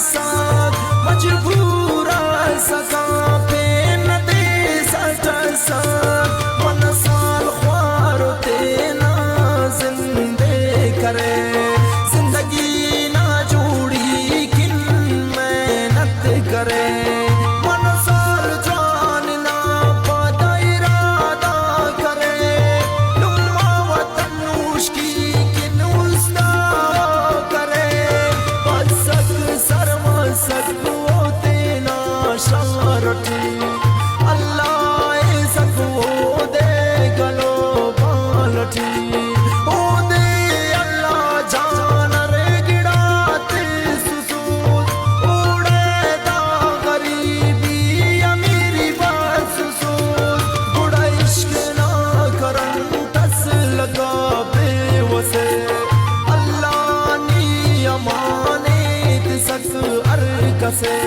साथ मजबूरा सका पे नदी सट साथ मन साल ख्वार तेना जिंदे करे जिंदगी ना जोड़ी किन मेहनत करे मन साल जान ना पादा इरादा करे लुम्मा वतन मुश्की किन उसदा करे बसक सरमसक होते ना शारटी अल्लाह सक हो दे गलो बालटी ओ दे अल्लाह जान रे गिड़ाते सुसूद उड़े दा गरीबी अमीरी बस सूद बुढ़ा इश्क ना करन तस लगा बेवसे अल्लाह नी अमाने सक अर कसे